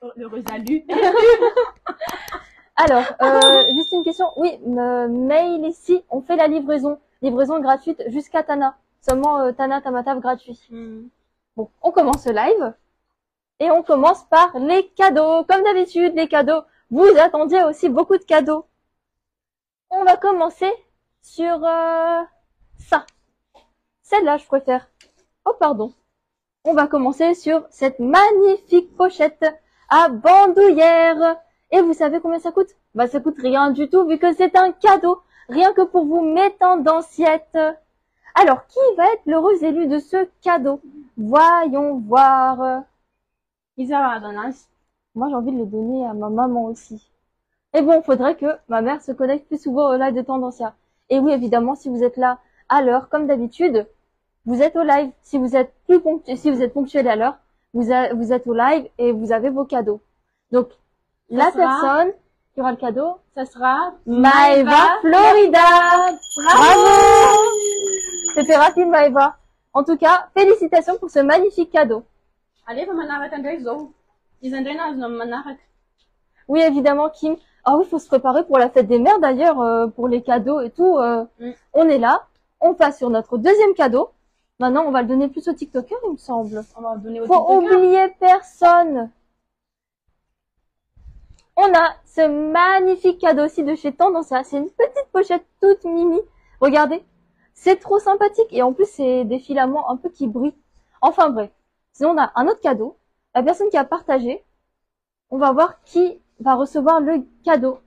Le salut. Alors, juste une question. Oui, mail ici, on fait la livraison. Livraison gratuite jusqu'à Tana. Seulement Tana, Tamatave gratuit. Bon, on commence le live. Et on commence par les cadeaux. Comme d'habitude, les cadeaux. Vous attendiez aussi beaucoup de cadeaux. On va commencer sur ça. Celle-là, je préfère. Oh, pardon. On va commencer sur cette magnifique pochette à bandoulière. Et vous savez combien ça coûte? Bah, ça coûte rien du tout vu que c'est un cadeau. Rien que pour vous mettant d'assiettes. Alors, qui va être l'heureux élu de ce cadeau? Voyons voir. Moi, j'ai envie de le donner à ma maman aussi. Et bon, faudrait que ma mère se connecte plus souvent au live de Tendancia. Et oui, évidemment, si vous êtes là à l'heure, comme d'habitude, vous êtes au live. Si vous êtes ponctuel à l'heure, vous êtes au live et vous avez vos cadeaux. Donc, la personne qui aura le cadeau, ça sera Maëva Florida. Bravo! C'était rapide, Maëva. En tout cas, félicitations pour ce magnifique cadeau. Allez, oui, évidemment, Kim. Ah oui, faut se préparer pour la fête des mères d'ailleurs, pour les cadeaux et tout. On est là. On passe sur notre deuxième cadeau. Maintenant, on va le donner plus aux TikTokers, il me semble. On va le donner aux TikTokers. Faut oublier personne. On a ce magnifique cadeau aussi de chez Tendancia. C'est une petite pochette toute mimi. Regardez. C'est trop sympathique. Et en plus, c'est des filaments un peu qui brillent. Enfin bref. Sinon, on a un autre cadeau. La personne qui a partagé. On va voir qui va recevoir le cadeau.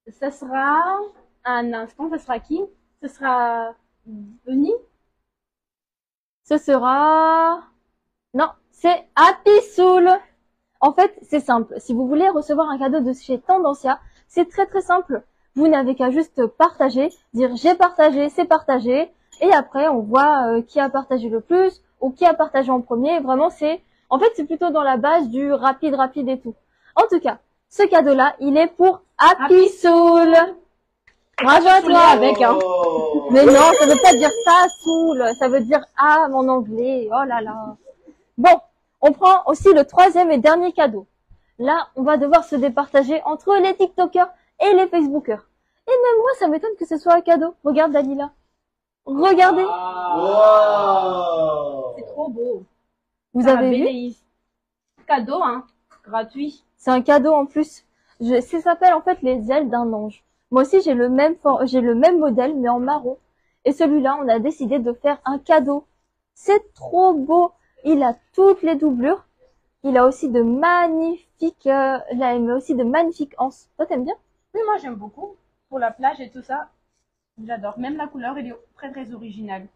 Ce sera un instant. Ce sera qui? Ce sera Denis? Ce sera... Non, c'est Happy Soul. En fait, c'est simple. Si vous voulez recevoir un cadeau de chez Tendancia, c'est très très simple. Vous n'avez qu'à juste partager, dire j'ai partagé, c'est partagé. Et après, on voit qui a partagé le plus ou qui a partagé en premier. Vraiment, c'est... En fait, c'est plutôt dans la base du rapide et tout. En tout cas, ce cadeau-là, il est pour Happy Soul. Bravo à toi avec, hein. Mais non, ça veut pas dire ça, Soul. Ça veut dire âme en anglais. Oh là là. Bon, on prend aussi le troisième et dernier cadeau. Là, on va devoir se départager entre les TikTokers et les Facebookers. Et même moi, ça m'étonne que ce soit un cadeau. Regarde Dalila. Regardez. Wow. C'est trop beau. Vous avez vu? Cadeau, hein. Gratuit. C'est un cadeau en plus. Ça s'appelle en fait les ailes d'un ange. Moi aussi, j'ai le même modèle, mais en marron. Et celui-là, on a décidé de faire un cadeau. C'est trop beau. Il a toutes les doublures. Il a aussi de magnifiques, anses. Toi, t'aimes bien? Oui, moi, j'aime beaucoup. Pour la plage et tout ça, j'adore. Même la couleur, elle est très, très originale.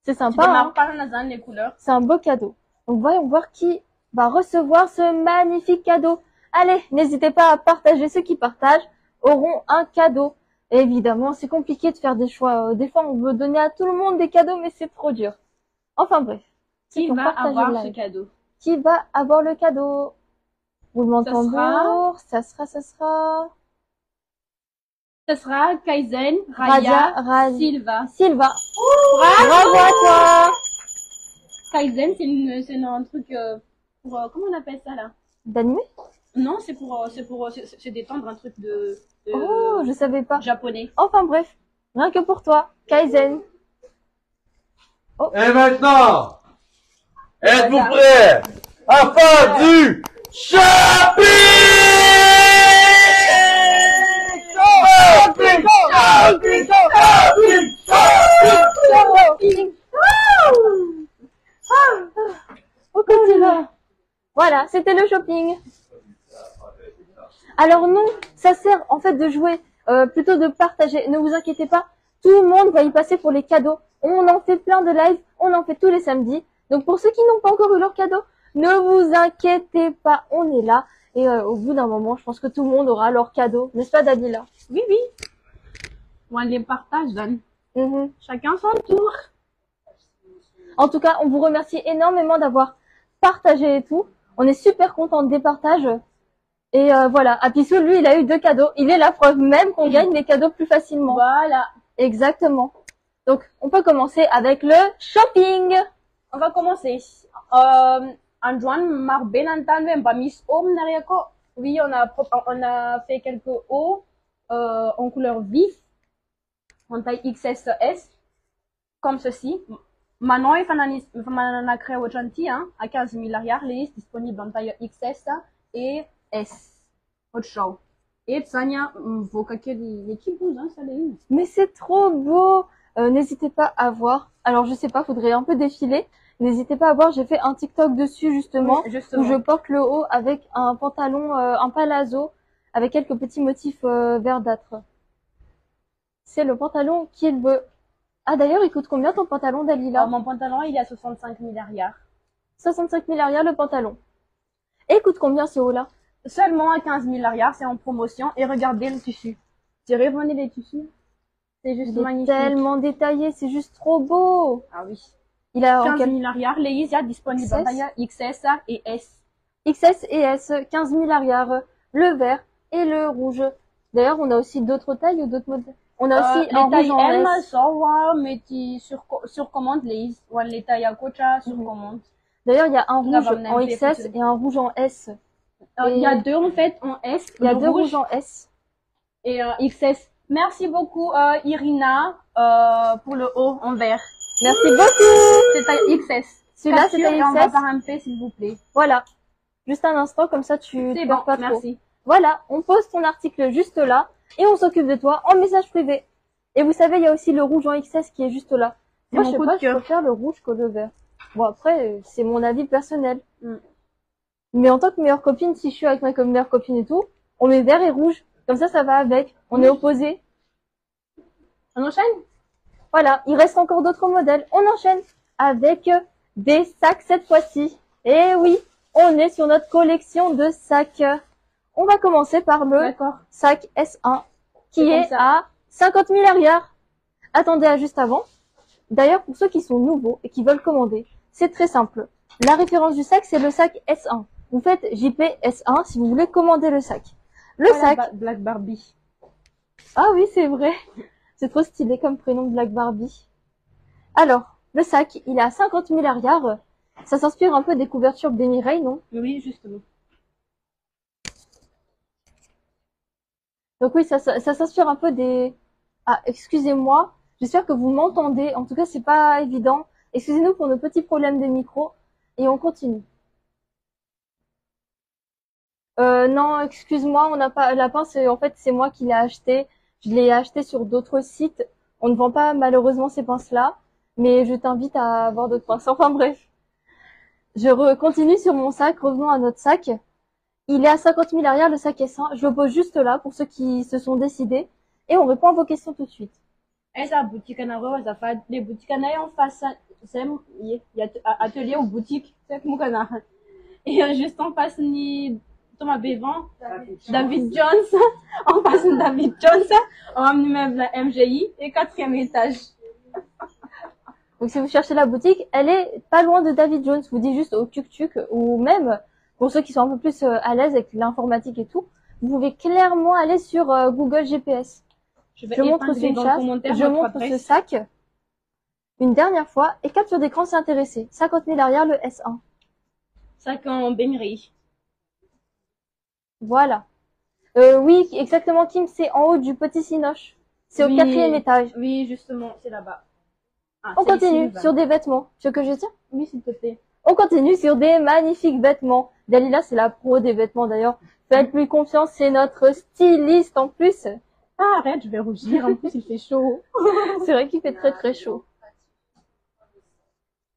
C'est sympa, hein? Les couleurs. C'est un beau cadeau. Donc, voyons voir qui va recevoir ce magnifique cadeau. Allez, n'hésitez pas à partager. Ceux qui partagent auront un cadeau. Et évidemment, c'est compliqué de faire des choix. Des fois, on veut donner à tout le monde des cadeaux, mais c'est trop dur. Enfin bref. Qui va avoir ce cadeau? Qui va avoir le cadeau? Roulement de tambour. Ça sera. Ce sera Kaizen, Raya, Silva. Bravo à toi. Kaizen, c'est un truc pour comment on appelle ça là? D'animer? Non, c'est détendre un truc de oh, je savais pas. Japonais. Enfin bref, rien que pour toi, Kaizen. Oh. Et maintenant, êtes-vous prêts à faire du shopping? On continue. Voilà, c'était le shopping. Alors non, ça sert en fait de jouer, plutôt de partager. Ne vous inquiétez pas, tout le monde va y passer pour les cadeaux. On en fait plein de lives, on en fait tous les samedis. Donc pour ceux qui n'ont pas encore eu leur cadeau, ne vous inquiétez pas, on est là. Et au bout d'un moment, je pense que tout le monde aura leur cadeau. N'est-ce pas, Dalila? Oui, oui. On les partage, Dan. Chacun son tour. En tout cas, on vous remercie énormément d'avoir partagé et tout. On est super contents des partages. Et voilà, Happy Soul, lui, il a eu 2 cadeaux. Il est la preuve même qu'on gagne les cadeaux plus facilement. Voilà. Exactement. Donc, on peut commencer avec le shopping. On va commencer. Anjuan marbe nantan mba mis om nariako. Oui, on a fait quelques hauts en couleur vive, en taille XS, comme ceci. Manon et Fanana Creo Gentil, à 15 000 arrière, les disponibles en taille XS et S. Autre show. Et Tsania, vos kakeli équipes, ça les. Mais c'est trop beau. N'hésitez pas à voir. Alors je sais pas, faudrait un peu défiler. N'hésitez pas à voir, j'ai fait un TikTok dessus justement, Oui, justement. où je porte le haut avec un pantalon, un palazzo, avec quelques petits motifs verdâtres. C'est le pantalon qu'il veut. Ah d'ailleurs, il coûte combien ton pantalon, Dalila? Mon pantalon, il est à 65 000 arrière. 65 000 arrière le pantalon. Et il coûte combien ce haut-là? Seulement à 15 000 arrière, c'est en promotion. Et regardez le tissu. Tirez, venez les tissus. C'est juste Il est magnifique. tellement détaillé, c'est juste trop beau. Ah oui. Il a 15 000 arrière, les Isia disponibles en taille XS et S. XS et S, 15 000 arrière, le vert et le rouge. D'ailleurs, on a aussi d'autres tailles ou d'autres modèles. On a aussi un les tailles rouge en M, S. ça, mais sur commande, les les tailles à cocha sur commande. D'ailleurs, il y a un rouge va venir en me XS faire et un rouge en S. Il y a deux en fait en S. Il y a le deux rouge rouges en S. et XS. Merci beaucoup Irina pour le haut en vert. Merci beaucoup. C'est taille XS. Celui-là, c'est taille Et on va XS. par un P s'il vous plaît. Voilà. Juste un instant, comme ça, tu C'est te bon, perds pas trop. merci. Voilà, on pose ton article juste là et on s'occupe de toi en message privé. Et vous savez, il y a aussi le rouge en XS qui est juste là. C'est Moi, mon je sais coup pas, de je cœur. préfère le rouge que le vert. Bon, après, c'est mon avis personnel. Mm. Mais en tant que meilleure copine, si je suis avec ma meilleure copine et tout, on met vert et rouge. Comme ça va avec. On est opposés. On enchaîne? Voilà, il reste encore d'autres modèles. On enchaîne avec des sacs cette fois-ci. Et oui, on est sur notre collection de sacs. On va commencer par le D'accord. sac S1 qui C'est comme est ça. à 50 000 arrière. Attendez à juste avant. D'ailleurs, pour ceux qui sont nouveaux et qui veulent commander, c'est très simple. La référence du sac, c'est le sac S1. Vous faites JP S1 si vous voulez commander le sac. Le sac... Black Barbie. Ah oui, c'est vrai. C'est trop stylé comme prénom de Black Barbie. Alors, le sac, il est à 50 000 arrière. Ça s'inspire un peu des couvertures de Mireille, non? Oui, justement. Donc oui, ça s'inspire un peu des... Ah, excusez-moi. J'espère que vous m'entendez. En tout cas, c'est pas évident. Excusez-nous pour nos petits problèmes de micro. Et on continue. Non, excuse-moi, on n'a pas... La pince, en fait, c'est moi qui l'ai acheté. Je l'ai acheté sur d'autres sites. On ne vend pas malheureusement ces pinces-là. Mais je t'invite à avoir d'autres pinces. Enfin bref. Je continue sur mon sac. Revenons à notre sac. Il est à 50 000 arrière, le sac S1. Je le pose juste là pour ceux qui se sont décidés. Et on répond à vos questions tout de suite. Essa boutique en arroba, ça fait les boutiques en en face, il y a atelier ou boutique, c'est mon canard. Et juste en face, ni Thomas Bévan, David Jones, en face de David Jones, on a un immeuble MGI et 4e étage. Donc si vous cherchez la boutique, elle est pas loin de David Jones. Vous dites juste au tuk-tuk ou même, pour ceux qui sont un peu plus à l'aise avec l'informatique et tout, vous pouvez clairement aller sur Google GPS. Je montre ce sac une dernière fois et capture d'écran s'est intéressé. 50 000 arrière, le S1. Sac en baignerie. Voilà. Oui, exactement, Kim, c'est en haut du petit cinoche. C'est au 4e étage. Oui, justement, c'est là-bas. Ah, on continue sur des vêtements. Tu veux que je tiens? Oui, s'il te plaît. On continue sur des magnifiques vêtements. Dalila, c'est la pro des vêtements d'ailleurs. Faites-lui confiance, c'est notre styliste en plus. Ah, arrête, je vais rougir. En plus, il fait chaud. C'est vrai qu'il fait très très chaud.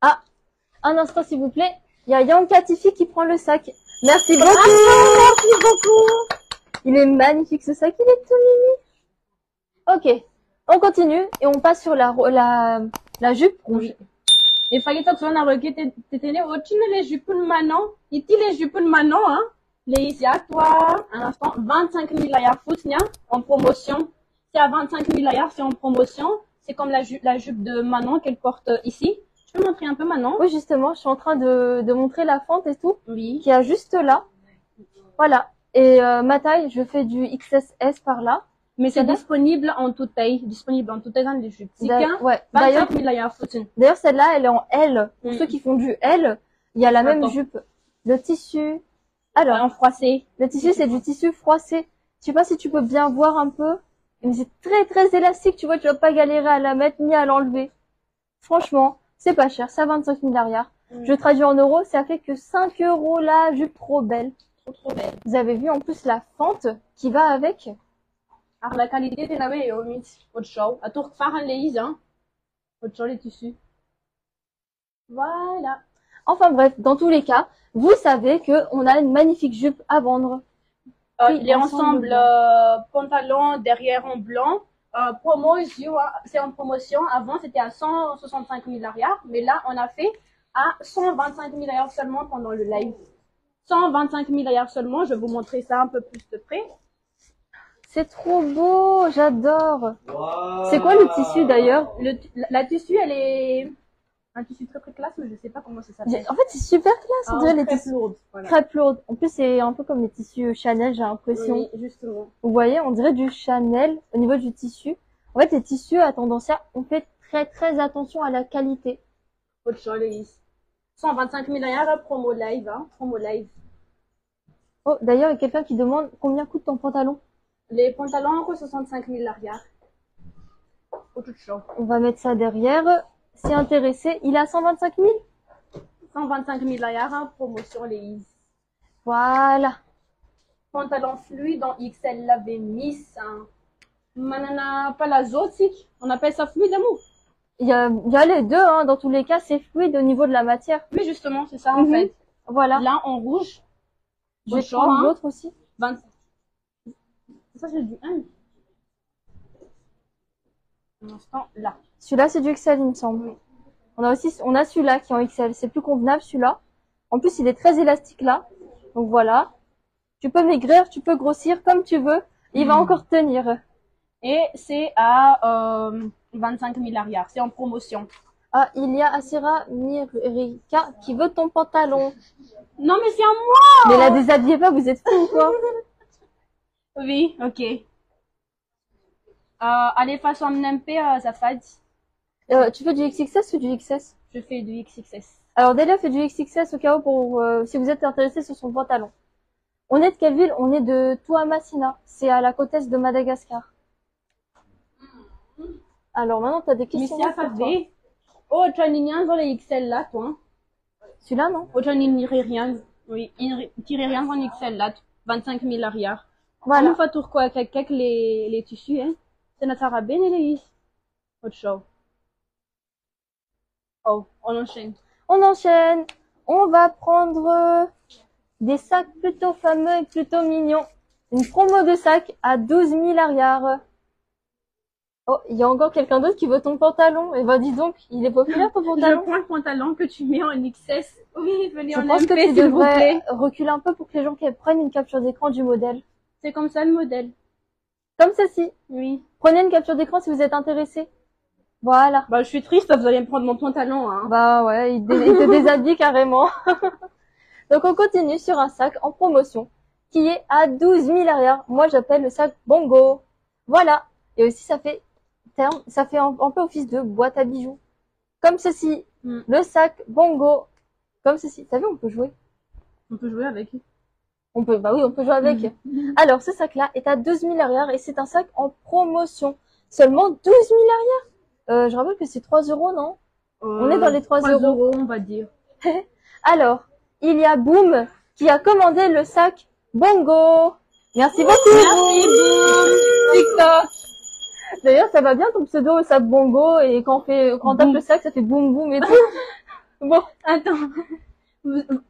Ah, un instant s'il vous plaît. Il y a Yanka Tiffy qui prend le sac. Merci beaucoup. Merci beaucoup. Il est magnifique ce sac, il est tout mimi. Ok, on continue et on passe sur la jupe rouge. Et fallait que tu en as t'étais les jupes de Manon. Il dit les jupes de Manon, hein. Les ici à toi, un instant, 25 000 layers foutnia en promotion. C'est à 25 000 layers, c'est en promotion. C'est comme la jupe de Manon qu'elle porte ici. Je peux montrer un peu Manon? Oui, justement, je suis en train de montrer la fente et tout. Oui. Qui a juste là. Voilà. Et ma taille, je fais du XSS par là. Mais c'est disponible en toute taille. Disponible en toute taille dans les jupes. C'est ouais. 25 000 layers foutnia. D'ailleurs, celle-là, elle est en L. Pour ceux qui font du L, il y a la même jupe. Le tissu. Alors, En froissé. le tissu, c'est du tissu froissé. Je sais pas si tu peux bien voir un peu. Mais c'est très très élastique, tu vois, tu vas pas galérer à la mettre ni à l'enlever. Franchement, c'est pas cher, ça 25 000 arrière. Je traduis en euros, ça fait que 5 euros la jupe trop belle. Trop belle. Vous avez vu en plus la fente qui va avec. Alors, la qualité est là, et au mythe. Autre chose. À tout refaire les hein. Autre chose, les tissus. Voilà. Enfin bref, dans tous les cas, vous savez que on a une magnifique jupe à vendre. Oui, Les ensemble ensembles pantalons derrière en blanc. Promotion, c'est en promotion. Avant, c'était à 165 000 arrière. Mais là, on a fait à 125 000 arrière seulement pendant le live. 125 000 arrière seulement. Je vais vous montrer ça un peu plus de près. C'est trop beau, j'adore. Wow. C'est quoi le tissu d'ailleurs? La tissu, elle est un tissu très très classe, mais je sais pas comment ça s'appelle. En fait, c'est super classe, on dirait les Crêpe tissus. lourde. Voilà. Crêpe lourde. En plus, c'est un peu comme les tissus Chanel, j'ai l'impression. Oui, justement. Vous voyez, on dirait du Chanel au niveau du tissu. En fait, les tissus à Tendancia, on fait très très attention à la qualité. Autre chose, les 125 000 arrière, promo live, hein. Promo live. Oh, d'ailleurs, il y a quelqu'un qui demande combien coûte ton pantalon. Les pantalons, 65 000 arrière. Autre chose. On va mettre ça derrière. Si intéressé, il est à 125 000. 125 000 arrière, hein, promotion les Voilà. pantalon fluide en XL lavé Miss. Hein. Manana palazzo, on appelle ça fluide amour. Il y a les deux, hein. Dans tous les cas, c'est fluide au niveau de la matière. Oui, justement, c'est ça en fait. Voilà. Là, en rouge. Je vais prendre hein. l'autre aussi. 20... Ça, c'est du 1. Un instant, là. Celui-là, c'est du XL, il me semble. On a celui-là qui est en XL. C'est plus convenable, celui-là. En plus, il est très élastique là. Donc voilà. Tu peux maigrir, tu peux grossir comme tu veux. Il va encore tenir. Et c'est à 25 000 arrière. C'est en promotion. Ah, il y a Asira Mirika qui veut ton pantalon. Non, mais c'est à moi! Mais la déshabillez pas, vous êtes fou ou quoi? Oui, ok. Allez, façon MNP, ça fait. Tu fais du XXS ou du XS? Je fais du XXS. Alors Delia fait du XXS au cas où pour si vous êtes intéressé sur son pantalon. On est de quelle ville? On est de Toamasina. C'est à la côte est de Madagascar. Alors maintenant, tu as des questions. Mais c'est à oh, tu as rien dans les XL là, toi. Celui-là, non? Oh, tu as rien. Oui, il tire rien dans les XL là. 25 000 arrière. Voilà. On fait tour quoi avec les tissus, hein. C'est notre arabine et les autre chose. Oh, on enchaîne. On enchaîne. On va prendre des sacs plutôt fameux et plutôt mignons. Une promo de sacs à 12 000 arrière. Oh, il y a encore quelqu'un d'autre qui veut ton pantalon. Et bah dis donc, il est populaire ton pantalon. Je prends le pantalon que tu mets en XS. Oui, venez Je en pense MP, que tu s'il vous devrais plaît. reculer un peu pour que les gens prennent une capture d'écran du modèle. C'est comme ça le modèle. Comme ceci. Oui. Prenez une capture d'écran si vous êtes intéressé. Voilà. Bah, je suis triste, vous allez me prendre mon pantalon, hein. Bah ouais, il te déshabille carrément. Donc on continue sur un sac en promotion qui est à 12 000 arrière. Moi j'appelle le sac Bongo. Voilà. Et aussi ça fait un peu office de boîte à bijoux. Comme ceci. Le sac Bongo. Comme ceci. T'as vu, on peut jouer. On peut jouer avec. Bah oui, on peut jouer avec. Alors ce sac là est à 12 000 arrière et c'est un sac en promotion. Seulement 12 000 arrière. Je rappelle que c'est 3 euros, non? On est dans les 3 euros. On va dire. Alors, il y a Boom qui a commandé le sac Bongo. Merci beaucoup. Merci, Boom. TikTok. D'ailleurs, ça va bien ton pseudo, le sac Bongo, et quand on tape le sac, ça fait boum boum et tout. Bon. Attends.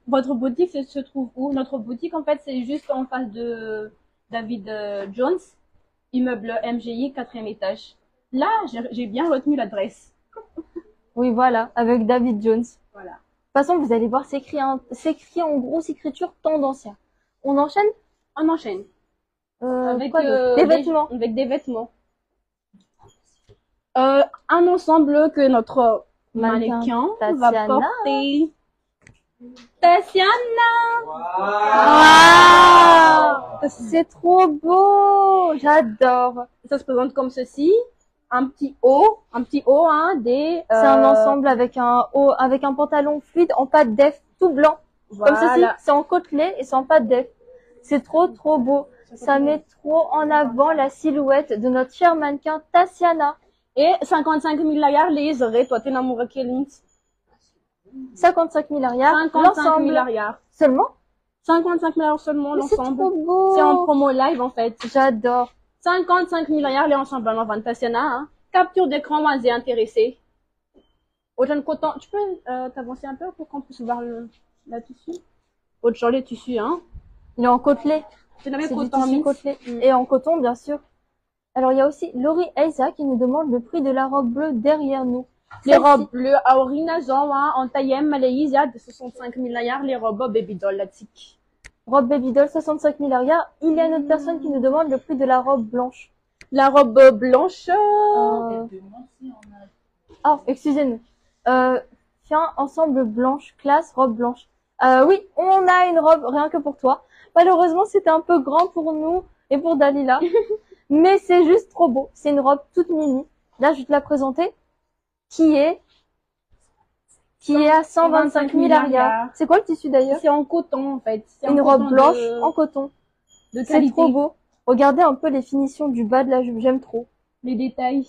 Votre boutique se trouve où? Notre boutique, en fait, c'est juste en face de David Jones, immeuble MGI, 4e étage. Là, j'ai bien retenu l'adresse. Oui, voilà, avec David Jones. Voilà. De toute façon, vous allez voir, c'est écrit en grosse écriture Tendancia. On enchaîne? On enchaîne. Avec des vêtements. Avec des vêtements. Un ensemble que notre mannequin va porter. Tatiana! Wow. C'est trop beau! J'adore! Ça se présente comme ceci. Un petit haut, hein, C'est un ensemble avec un pantalon fluide en pâte def tout blanc. Comme ceci, Voilà. c'est en côtelé et c'est en pâte d'œuf. C'est trop beau. Ça met trop en avant la silhouette de notre chère mannequin Tatiana. Et 55 000 layers, les aurez, toi, t'es l'amour Kelly. 55 000 arrières. 55 000 L'ensemble. layers. Seulement? 55 000 seulement, Mais c'est l'ensemble. trop beau. C'est en promo live, en fait. J'adore. 55 000 layers, les ensembles en vente Tatiana, hein. Capture d'écran, moi, j'ai intéressé. Autant de coton. Tu peux, t'avancer un peu pour qu'on puisse voir la tissu? Autre genre, les tissus, hein. Il est en côtelé. C'est le même C'est du coton tissu mix. côtelé. Et en coton, bien sûr. Alors, il y a aussi Laurie Elsa qui nous demande le prix de la robe bleue derrière nous. Les Celle-ci- robes bleues à Orina Jean, hein, en taille M, Malaysia, de 65 000 layers, les robes baby doll, la tic. Robe baby doll, 65 000 arrières. Il y a une autre personne qui nous demande le prix de la robe blanche. La robe blanche, Ah, excusez-nous. Tiens, ensemble blanche, classe, robe blanche. Oui, on a une robe rien que pour toi. Malheureusement, c'était un peu grand pour nous et pour Dalila. Mais c'est juste trop beau. C'est une robe toute mini. Là, je vais te la présenter. Qui est à 125 000 arrières. C'est quoi le tissu d'ailleurs? c'est en coton, en fait. C'est Une en robe coton blanche de en coton. C'est qualité. trop beau. Regardez un peu les finitions du bas de la jupe. J'aime trop. Les détails.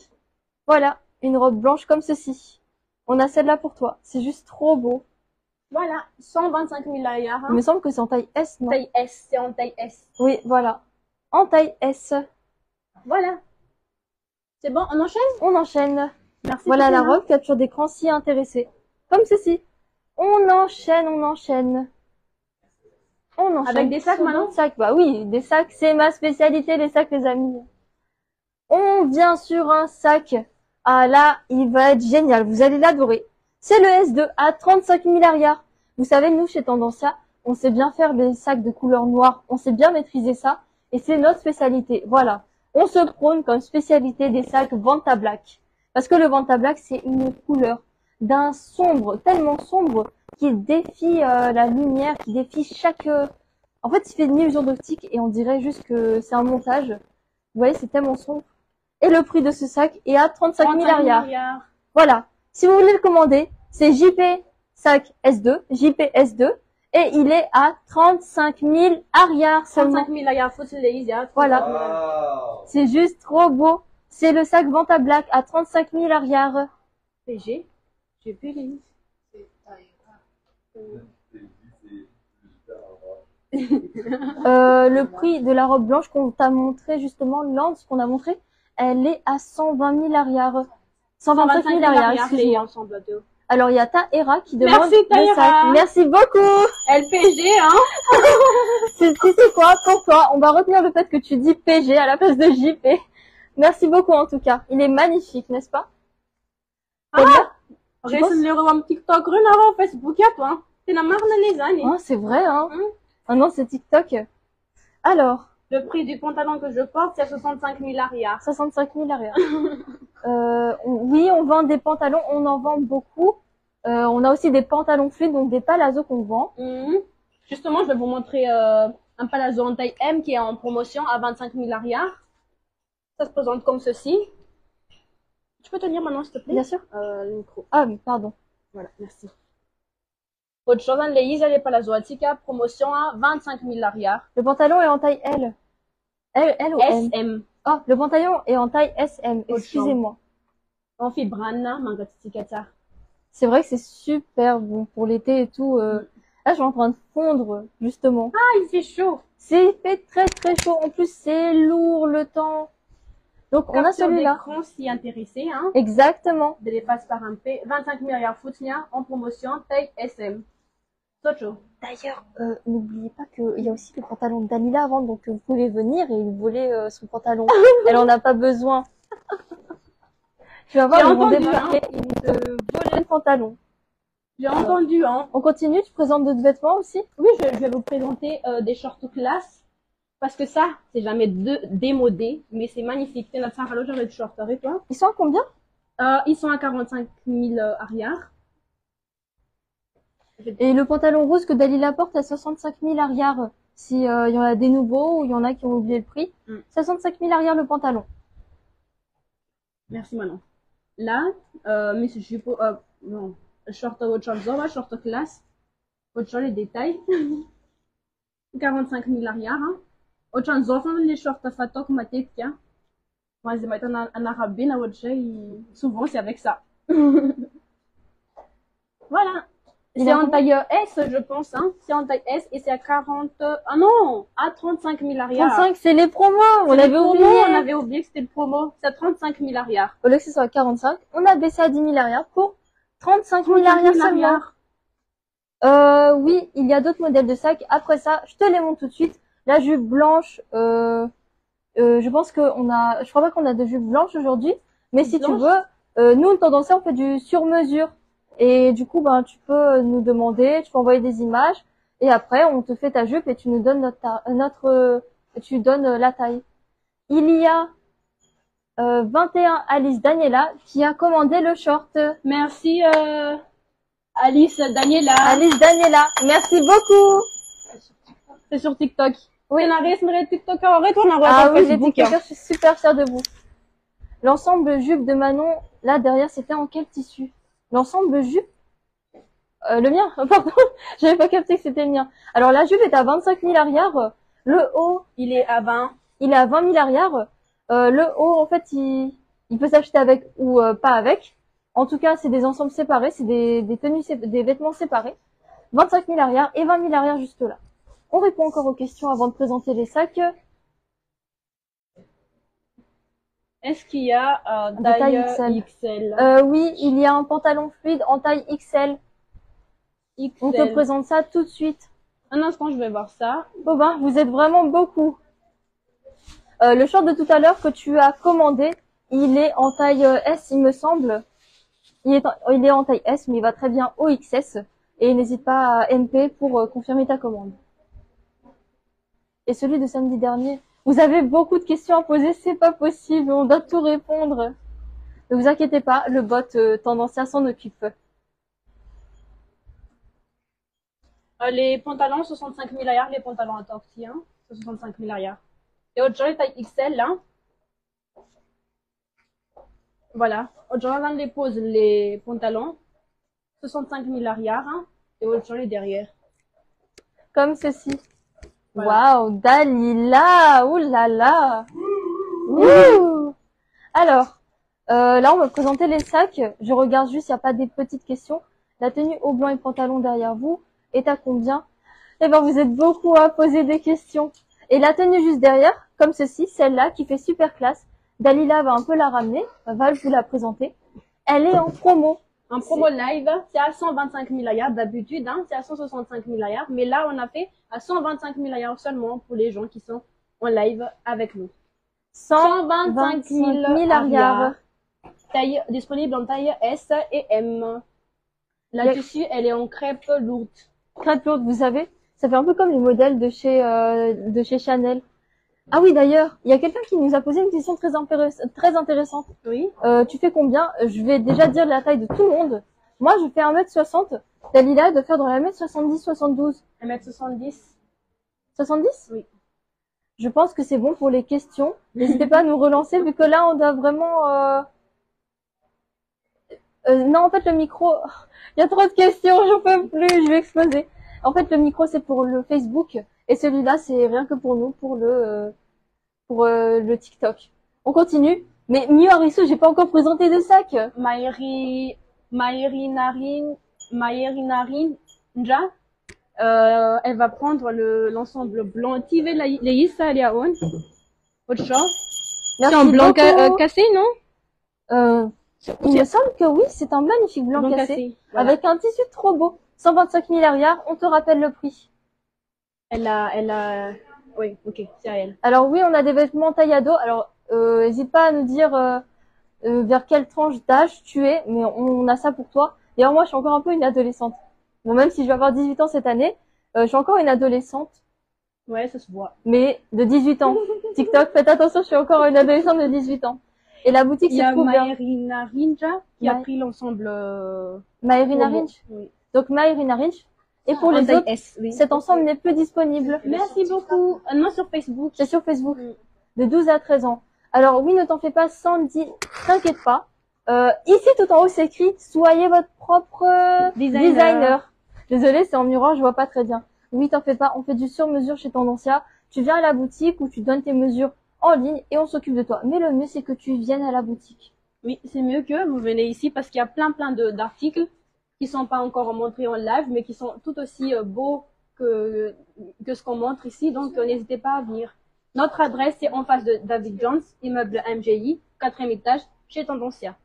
Voilà, une robe blanche comme ceci. On a celle-là pour toi. C'est juste trop beau. Voilà, 125 000 layers, hein. Il me semble que c'est en taille S, non? Taille S, c'est en taille S. Oui, voilà. En taille S. Voilà. C'est bon, on enchaîne? On enchaîne. Merci. Voilà la Tatiana. robe capture d'écran si intéressée. Comme ceci. On enchaîne, on enchaîne. On enchaîne. Avec des sacs sur maintenant? d'autres sacs. Bah oui, des sacs, c'est ma spécialité, les sacs, les amis. On vient sur un sac. Ah là, il va être génial. Vous allez l'adorer. C'est le S2 à 35 000 arrières. Vous savez, nous, chez Tendancia, on sait bien faire les sacs de couleur noire. On sait bien maîtriser ça. Et c'est notre spécialité. Voilà. On se prône comme spécialité des sacs Vanta Black. Parce que le Vanta Black, c'est une couleur d'un sombre, tellement sombre, qui défie la lumière, qui défie chaque... En fait, il fait une illusion d'optique et on dirait juste que c'est un montage. Vous voyez, c'est tellement sombre. Et le prix de ce sac est à 35 000 arrières. Voilà. Si vous voulez le commander, c'est JP sac S2, JP S2, et il est à 35 000 arrières seulement. 35 000 layers, faut se les dire. Voilà. Wow. C'est juste trop beau. C'est le sac Vanta Black à 35 000 arrières. PG. J'ai plus les. Le prix de la robe blanche qu'on t'a montré justement, Lance qu'on a montré, elle est à 120 000 arrières. 125 000 arrières, les excuse-moi. ensemble de. Alors il y a Taera qui demande Merci, le Taera. sac. Merci beaucoup. LPG, hein. C'est quoi pour toi? On va retenir le fait que tu dis PG à la place de JP. Merci beaucoup en tout cas. Il est magnifique, n'est-ce pas? J'ai essayé de le revoir TikTok, rien avant Facebook, à toi. C'est la marne les années. Oh, c'est vrai, hein. Ah non, c'est TikTok. Alors, Le prix du pantalon que je porte, c'est 65 000 arrières. 65 000 arrière. Oui, on vend des pantalons, on en vend beaucoup. On a aussi des pantalons fluides, donc des palazzos qu'on vend. Justement, je vais vous montrer un palazzo en taille M qui est en promotion à 25 000 arrières. Ça se présente comme ceci. Tu peux tenir maintenant, s'il te plaît? Bien sûr. Le micro. Ah oui, pardon. Voilà, merci. Autre chose, les Isa les palazzo Atika, promotion à 25 000 arrières. Le pantalon est en taille L. L ou M? SM. Oh, le pantalon est en taille SM. Excusez-moi. En fibrana, mangatikata. C'est vrai que c'est super bon pour l'été et tout. Là, je suis en train de fondre, justement. Ah, il fait chaud. Il fait très très chaud. En plus, c'est lourd le temps. Donc, on a celui-là. D'écran si intéressé, hein. Exactement. De les passes par un P. 25 000 arrières Footnia en promotion, taille SM. Socho. D'ailleurs, n'oubliez pas qu'il y a aussi le pantalon de Dalila à vendre, donc vous pouvez venir et lui voler son pantalon. Elle en a pas besoin. Tu vas voir, ils vont débarquer et te voler le pantalon. J'ai entendu, hein. On continue, tu présentes d'autres vêtements aussi? Oui, je vais vous présenter des shorts classe. Parce que ça, c'est jamais démodé, mais c'est magnifique. C'est notre Sarah Loger et short, et toi? Ils sont à combien? Ils sont à 45 000 arrières. Et le pantalon rose que Dalila porte à 65 000 arrières. Si il y en a des nouveaux ou il y en a qui ont oublié le prix. 65 000 arrières le pantalon. Merci Manon. Là, mais je non, short short classe. Autre chose, les détails. 45 milliards. Autre chose, nous offrons les shorts à Fatok Matetia. Moi, je vais en arabe, souvent c'est avec ça. Voilà. C'est en taille S, je pense, hein. C'est en taille S et c'est à 40, ah non, à 35 milliards. 35, c'est les promos. On avait oublié. On avait oublié que c'était le promo. C'est à 35 milliards. Au lieu que ce soit à 45, on a baissé à 10 milliards pour 35 milliards seulement. Oui, il y a d'autres modèles de sacs. Après ça, je te les montre tout de suite. La jupe blanche, je pense je crois pas qu'on a de jupe blanche aujourd'hui. Mais si tu veux, nous, tendance, on fait du sur-mesure. Et du coup, ben, tu peux nous demander, tu peux envoyer des images. Et après, on te fait ta jupe et tu nous donnes tu donnes la taille. Il y a 21 Alice Daniela qui a commandé le short. Merci Alice Daniela. Alice Daniela, merci beaucoup. C'est sur TikTok. Oui. TikTok. Retourne Ah oui, les TikTokers, je suis super fière de vous. L'ensemble jupe de Manon, là derrière, c'était en quel tissu? L'ensemble jupe le mien, pardon, j'avais pas capté que c'était le mien. Alors la jupe est à 25 milliards. Le haut, il est à 20. Il est à 20 milliards. Le haut, en fait, il peut s'acheter avec ou pas avec. En tout cas, c'est des ensembles séparés, c'est des tenues, des vêtements séparés. 25 milliards et 20 milliards jusque là. On répond encore aux questions avant de présenter les sacs. Est-ce qu'il y a taille XL? Oui, il y a un pantalon fluide en taille XL. On te présente ça tout de suite. Un instant, je vais voir ça. Bon ben, vous êtes vraiment beaucoup. Le short de tout à l'heure que tu as commandé, il est en taille S, il me semble. Il est en taille S, mais il va très bien au XS. Et n'hésite pas à MP pour confirmer ta commande. Et celui de samedi dernier, vous avez beaucoup de questions à poser, c'est pas possible, on doit tout répondre. Ne vous inquiétez pas, le bot Tendancia s'en occupe. Les pantalons 65 milliards, les pantalons à tortille, hein, 65 milliards. Et autre chose, taille XL, là. Voilà. Autre chose, on les pose les pantalons 65 milliards, hein, et autre chose, derrière. Comme ceci. Voilà. Waouh, Dalila, oulala. Ouh. Alors, là, on va présenter les sacs. Je regarde juste, il n'y a pas des petites questions. La tenue haut blanc et pantalon derrière vous est à combien? Eh ben, vous êtes beaucoup à poser des questions. Et la tenue juste derrière, comme ceci, celle-là, qui fait super classe. Dalila va un peu la ramener, va vous la présenter. Elle est en promo. En promo live, c'est à 125 milliards d'habitude, hein, c'est à 165 milliards. Mais là, on a fait à 125 milliards seulement pour les gens qui sont en live avec nous. 125 milliards. Taille disponible en taille S et M. Là-dessus, elle est en crêpe lourde. Crêpe lourde, vous savez, ça fait un peu comme les modèles de chez Chanel. Ah oui, d'ailleurs, il y a quelqu'un qui nous a posé une question très intéressante. Oui. Tu fais combien? Je vais déjà dire la taille de tout le monde. Moi, je fais 1m60. Dalila doit faire dans la 1m70-72. 1m70. 70? Oui. Je pense que c'est bon pour les questions. N'hésitez pas à nous relancer, vu que là, on doit vraiment... non, en fait, le micro... Il y a trop de questions, j'en peux plus, je vais exploser. En fait, le micro, c'est pour le Facebook. Et celui-là, c'est rien que pour nous, pour le TikTok. On continue. Mais Miu Harisu, j'ai pas encore présenté de sac. Maïri Narinja, elle va prendre l'ensemble blanc. Tive Leïssa Aliaon. Autre chose. C'est en blanc cassé, non? Il me semble que oui, c'est un magnifique blanc cassé. Voilà. Avec un tissu trop beau. 125 milliards, on te rappelle le prix. Elle a, oui, ok, c'est à elle. Alors oui, on a des vêtements taille ado. Alors, n'hésite pas à nous dire vers quelle tranche d'âge tu es, mais on a ça pour toi. D'ailleurs, moi, je suis encore un peu une adolescente. Bon, même si je vais avoir 18 ans cette année, je suis encore une adolescente. Ouais, ça se voit. Mais de 18 ans. TikTok, faites attention, je suis encore une adolescente de 18 ans. Et la boutique se trouve bien. Il y a Maïrina Rinja qui a pris l'ensemble. Maïrina Rinj. Oui. Donc Maïrina Rinj. Et pour les autres, cet ensemble n'est plus disponible. Merci beaucoup. Non, sur Facebook. C'est sur Facebook. De 12 à 13 ans. Alors oui, ne t'en fais pas, Sandy, t'inquiète pas. Ici, tout en haut, c'est écrit « Soyez votre propre designer ». Désolée, c'est en miroir, je vois pas très bien. Oui, t'en fais pas, on fait du sur-mesure chez Tendancia. Tu viens à la boutique ou tu donnes tes mesures en ligne et on s'occupe de toi. Mais le mieux, c'est que tu viennes à la boutique. Oui, c'est mieux que vous venez ici parce qu'il y a plein d'articles qui sont pas encore montrés en live, mais qui sont tout aussi beaux que ce qu'on montre ici. Donc, n'hésitez pas à venir. Notre adresse est en face de David Jones, immeuble MGI, 4e étage, chez Tendancia.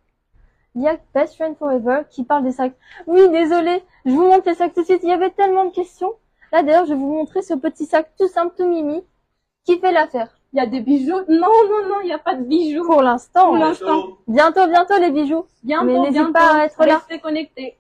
Il y a Best Friend Forever qui parle des sacs. Oui, désolé, je vous montre les sacs tout de suite. Il y avait tellement de questions. Là, d'ailleurs, je vais vous montrer ce petit sac tout simple, tout mimi, qui fait l'affaire. Il y a des bijoux. Non, il n'y a pas de bijoux. Pour l'instant. Pour l'instant. Bientôt les bijoux. Bientôt, mais n'hésite pas à être là. Restez connectés.